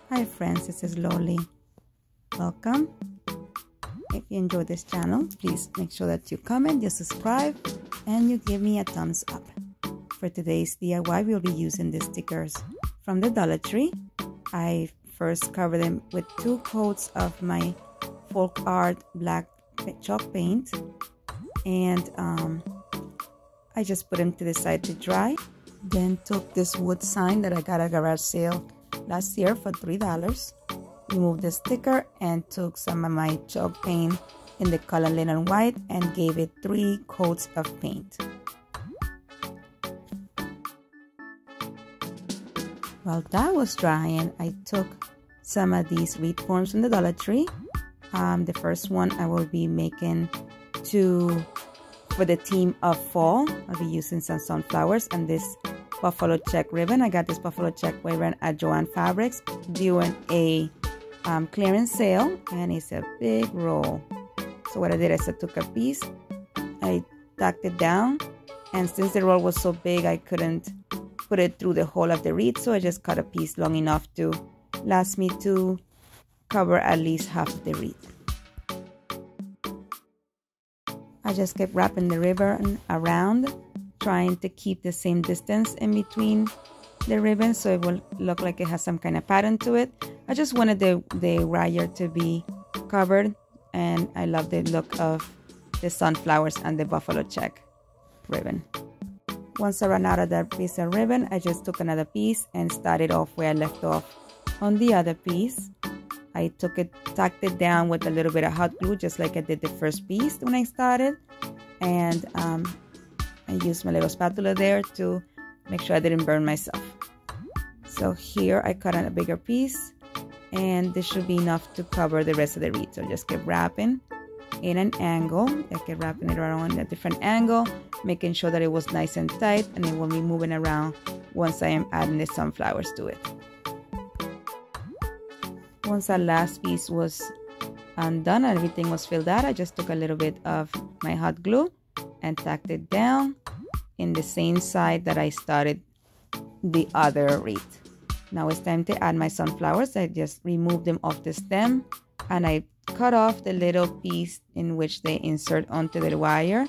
Hi friends, this is Loli. Welcome. If you enjoy this channel, please make sure that you comment, you subscribe, and you give me a thumbs up. For today's DIY, we'll be using these stickers from the DollarTree. I first covered them with 2 coats of my folk art black chalk paint, and I just put them to the side to dry. Then took this wood sign that I got at a garage sale last year for $3, removed the sticker, and took some of my chalk paint in the color linen white and gave it 3 coats of paint. While that was drying, I took some of these wreath forms from the DollarTree. The first one I will be making for the theme of fall. I'll be using some sunflowers and this buffalo check ribbon. I got this buffalo check ribbon at Joann Fabrics during a clearance sale, and it's a big roll. So what I did is I took a piece, I tacked it down, and since the roll was so big I couldn't put it through the hole of the wreath, so I just cut a piece long enough to last me to cover at least half of the wreath. I just kept wrapping the ribbon around, trying to keep the same distance in between the ribbon so it will look like it has some kind of pattern to it. I just wanted the wire to be covered, and I love the look of the sunflowers and the buffalo check ribbon. Once I ran out of that piece of ribbon, I just took another piece and started off where I left off on the other piece. I tacked it down with a little bit of hot glue, just like I did the first piece when I started, and I used my little spatula there to make sure I didn't burn myself. So here I cut on a bigger piece, and this should be enough to cover the rest of the wreath. So I just keep wrapping in an angle. I kept wrapping it around a different angle, making sure that it was nice and tight, and it will be moving around once I am adding the sunflowers to it. Once that last piece was undone and everything was filled out, I just took a little bit of my hot glue and tacked it down in the same side that I started the other wreath. Now it's time to add my sunflowers. I just removed them off the stem, and I cut off the little piece in which they insert onto the wire,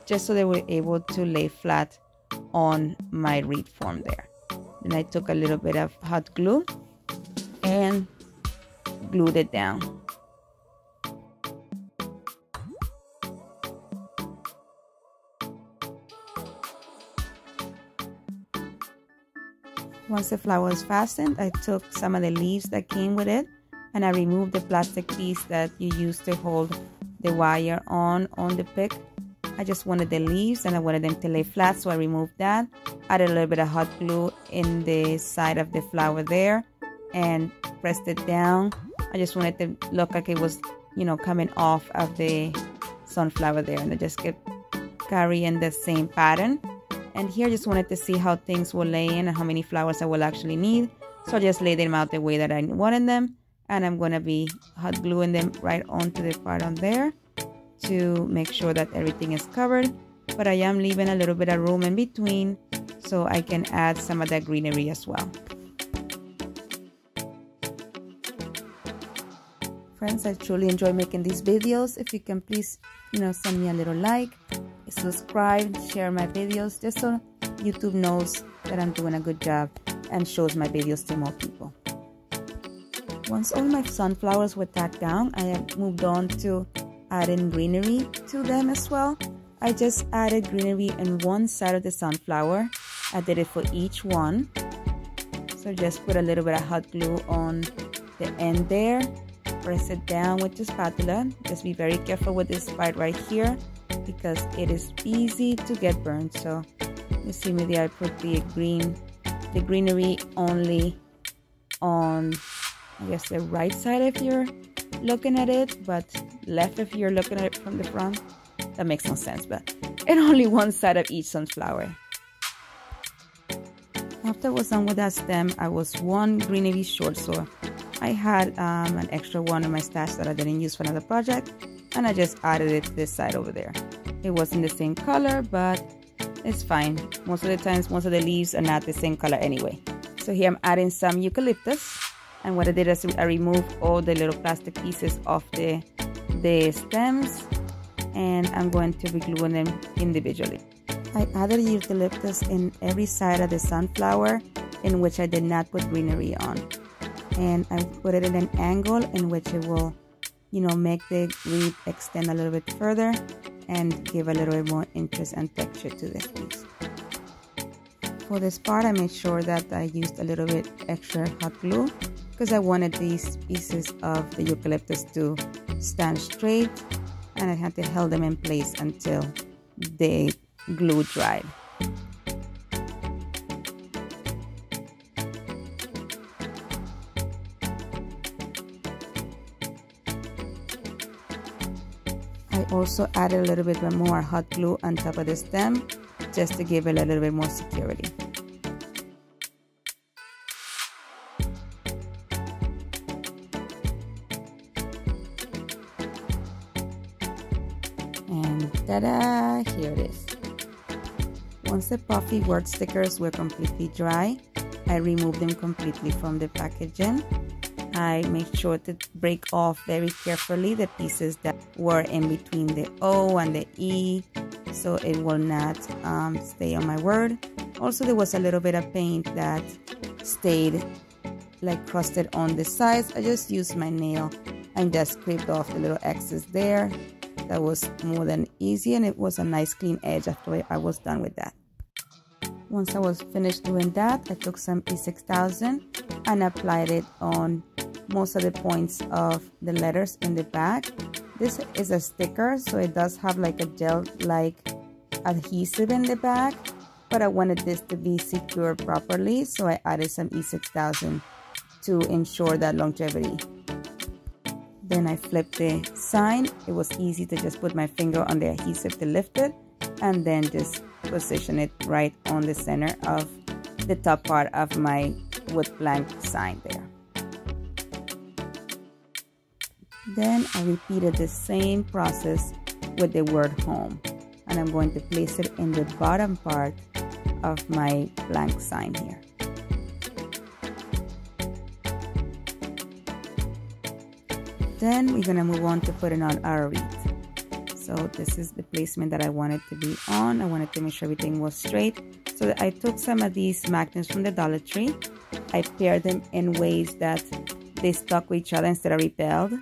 just so they were able to lay flat on my wreath form there. Then I took a little bit of hot glue and glued it down. Once the flower is fastened, I took some of the leaves that came with it, and I removed the plastic piece that you use to hold the wire on the pick. I just wanted the leaves and I wanted them to lay flat, so I removed that. Added a little bit of hot glue in the side of the flower there and pressed it down. I just wanted to look like it was, coming off of the sunflower there, and I just kept carrying the same pattern. And here I just wanted to see how things will lay in and how many flowers I will actually need. So I just laid them out the way that I wanted them, and I'm going to be hot gluing them right onto the part on there to make sure that everything is covered. But I am leaving a little bit of room in between so I can add some of that greenery as well. Friends, I truly enjoy making these videos. If you can please, send me a little like, subscribe, share my videos, just so YouTube knows that I'm doing a good job and shows my videos to more people. Once all my sunflowers were tacked down, I have moved on to adding greenery to them as well. I just added greenery in one side of the sunflower. I did it for each one. So just put a little bit of hot glue on the end there. Press it down with the spatula. Just be very careful with this part right here because it is easy to get burned. So you see me there, I put the greenery only on, I guess, the right side if you're looking at it, but left if you're looking at it from the front. That makes no sense, but and only one side of each sunflower. After I was done with that stem, I was one greenery short, so I had an extra one in my stash that I didn't use for another project, and I just added it to this side over there. It wasn't the same color, but it's fine. Most of the times, most of the leaves are not the same color anyway. So here I'm adding some eucalyptus And what I did is I removed all the little plastic pieces off the stems, and I'm going to be gluing them individually. I added eucalyptus in every side of the sunflower in which I did not put greenery on. And I put it in an angle in which it will, make the wreath extend a little bit further and give a little bit more interest and texture to this piece. For this part, I made sure that I used a little bit extra hot glue because I wanted these pieces of the eucalyptus to stand straight, and I had to hold them in place until the glue dried. I also added a little bit more hot glue on top of the stem just to give it a little bit more security. And ta-da! Here it is. Once the puffy word stickers were completely dry, I removed them completely from the packaging. I made sure to break off very carefully the pieces that were in between the O and the E, so it will not stay on my word. Also, there was a little bit of paint that stayed like crusted on the sides. I just used my nail and just scraped off the little X's there. That was more than easy, and it was a nice clean edge after I was done with that. Once I was finished doing that, I took some E6000 and applied it on most of the points of the letters in the back. This is a sticker, so it does have like a gel-like adhesive in the back, but I wanted this to be secured properly, so I added some E6000 to ensure that longevity. Then I flipped the sign. It was easy to just put my finger on the adhesive to lift it, and then just position it right on the center of the top part of my wood plank sign there. Then I repeated the same process with the word home, and I'm going to place it in the bottom part of my blank sign here. Then we're going to move on to putting on our wreath. So this is the placement that I wanted to be on. I wanted to make sure everything was straight. So I took some of these magnets from the DollarTree. I paired them in ways that they stuck with each other instead of repelled.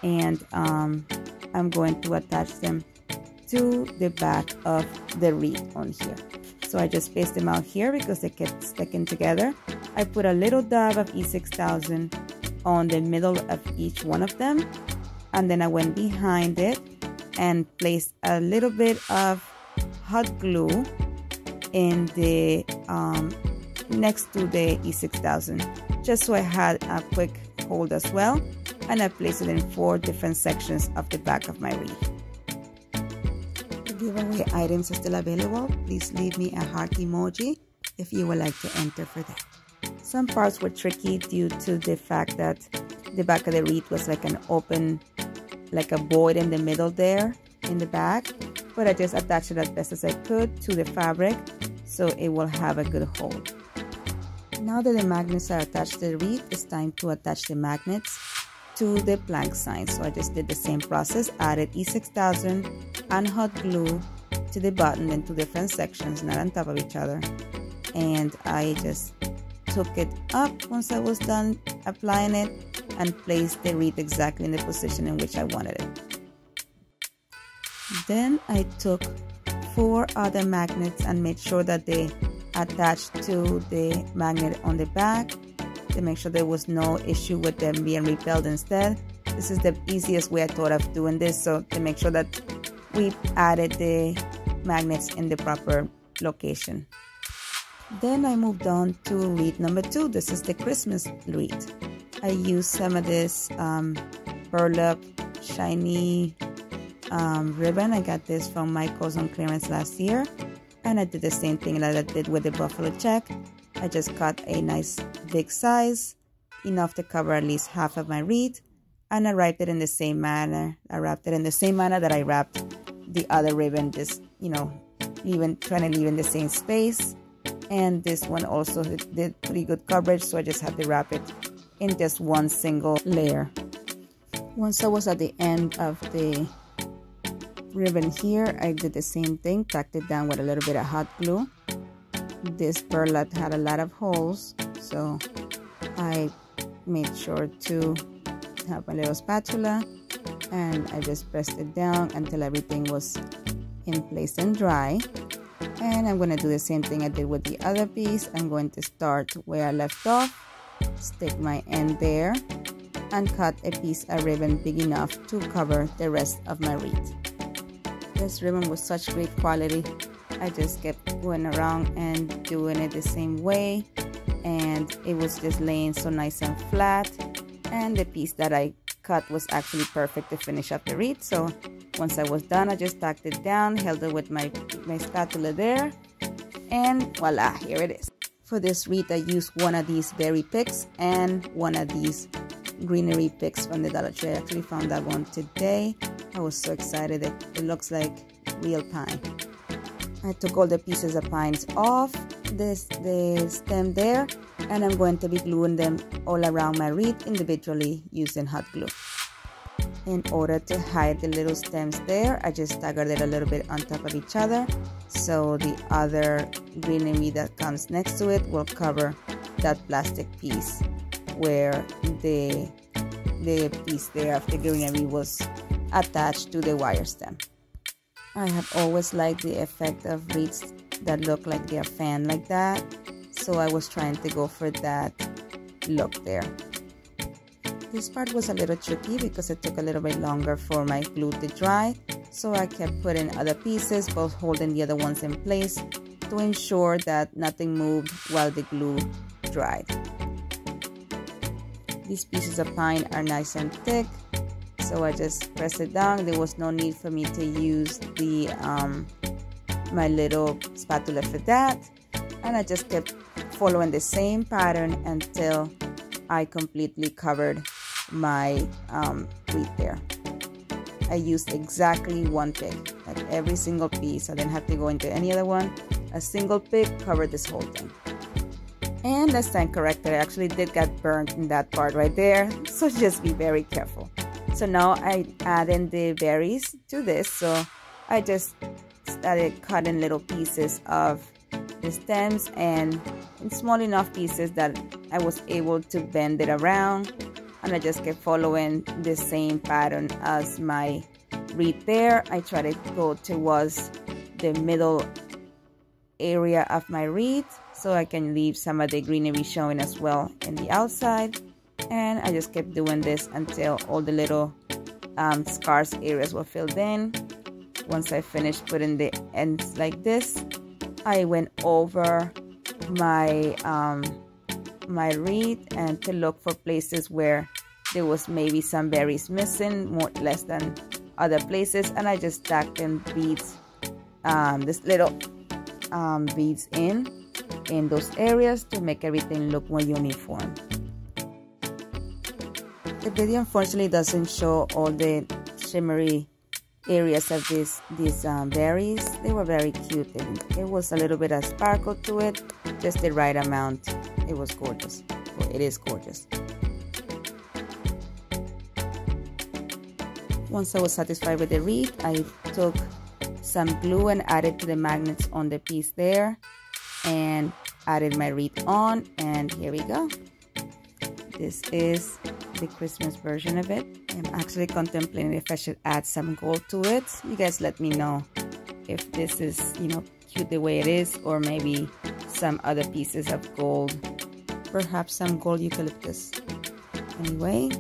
And I'm going to attach them to the back of the wreath on here. So I just spaced them out here because they kept sticking together. I put a little dab of E6000 on the middle of each one of them, and then I went behind it and placed a little bit of hot glue in the next to the E6000, just so I had a quick hold as well, and I placed it in 4 different sections of the back of my wreath. The giveaway items are still available. Please leave me a heart emoji if you would like to enter for that. Some parts were tricky due to the fact that the back of the wreath was like an open, like a void in the middle there in the back, but I just attached it as best as I could to the fabric so it will have a good hold. Now that the magnets are attached to the wreath, it's time to attach the magnets to the plank sign. So I just did the same process, added E6000 and hot glue to the bottom in 2 different sections, not on top of each other, and I just took it up once I was done applying it and placed the wreath exactly in the position in which I wanted it. Then I took 4 other magnets and made sure that they attached to the magnet on the back to make sure there was no issue with them being repelled instead. This is the easiest way I thought of doing this, so to make sure that we added the magnets in the proper location. Then I moved on to wreath number 2. This is the Christmas wreath. I used some of this burlap shiny ribbon. I got this from Michael's on clearance last year, and I did the same thing that I did with the buffalo check. I just cut a nice big size, enough to cover at least half of my wreath, and I wrapped it in the same manner. I wrapped it in the same manner that I wrapped the other ribbon, just trying to leave in the same space. And this one also did pretty good coverage, so I just had to wrap it in just one single layer. Once I was at the end of the ribbon here, I did the same thing, tacked it down with a little bit of hot glue. This burlap had a lot of holes, so I made sure to have a little spatula, and I just pressed it down until everything was in place and dry. And I'm going to do the same thing I did with the other piece. I'm going to start where I left off, stick my end there, and cut a piece of ribbon big enough to cover the rest of my wreath. This ribbon was such great quality. I just kept going around and doing it the same way, and it was just laying so nice and flat, and the piece that I cut was actually perfect to finish up the wreath. So once I was done, I just tacked it down, held it with my spatula there, and voila, here it is. For this wreath, I used one of these berry picks and one of these greenery picks from the Dollar Tree. I actually found that one today. I was so excited. It looks like real pine. I took all the pieces of pines off the stem there, and I'm going to be gluing them all around my wreath individually using hot glue. In order to hide the little stems there, I just staggered it a little bit on top of each other, so the other greenery that comes next to it will cover that plastic piece where the piece there of the greenery was attached to the wire stem. I have always liked the effect of wreaths that look like they're fan like that, so I was trying to go for that look there. This part was a little tricky because it took a little bit longer for my glue to dry, so I kept putting other pieces, both holding the other ones in place to ensure that nothing moved while the glue dried. These pieces of pine are nice and thick, so I just pressed it down. There was no need for me to use the my little spatula for that, and I just kept following the same pattern until I completely covered my wreath there. I used exactly one pick, like every single piece. I didn't have to go into any other one. A single pick covered this whole thing. And let's stand corrected, I actually did get burnt in that part right there, so just be very careful. So now I add in the berries to this, so I just started cutting little pieces of the stems, and in small enough pieces that I was able to bend it around, and I just kept following the same pattern as my wreath there. I try to go towards the middle area of my wreath so I can leave some of the greenery showing as well in the outside, and I just kept doing this until all the little scarce areas were filled in. Once I finished putting the ends like this, I went over my my wreath and to look for places where there was maybe some berries missing, more less than other places, and I just stacked in beads, this little beads in those areas to make everything look more uniform. The video unfortunately doesn't show all the shimmery areas of these berries. They were very cute, and it was a little bit of sparkle to it, just the right amount. It was gorgeous. Well, it is gorgeous. Once I was satisfied with the wreath, I took some glue and added to the magnets on the piece there, and added my wreath on, and here we go. This is the Christmas version of it. I'm actually contemplating if I should add some gold to it. You guys let me know if this is, you know, cute the way it is, or maybe some other pieces of gold, perhaps some gold eucalyptus. Anyway,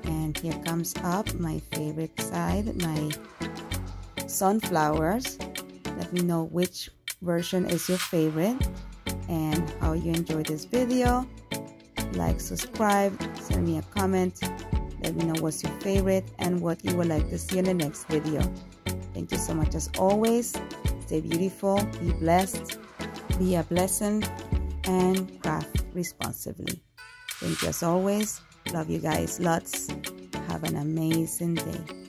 and here comes up my favorite side, my sunflowers. Let me know which version is your favorite and how you enjoyed this video. Like, subscribe, send me a comment, let me know what's your favorite and what you would like to see in the next video. Thank you so much as always. Stay beautiful, be blessed, be a blessing, and craft responsibly. Thank you as always. Love you guys lots. Have an amazing day.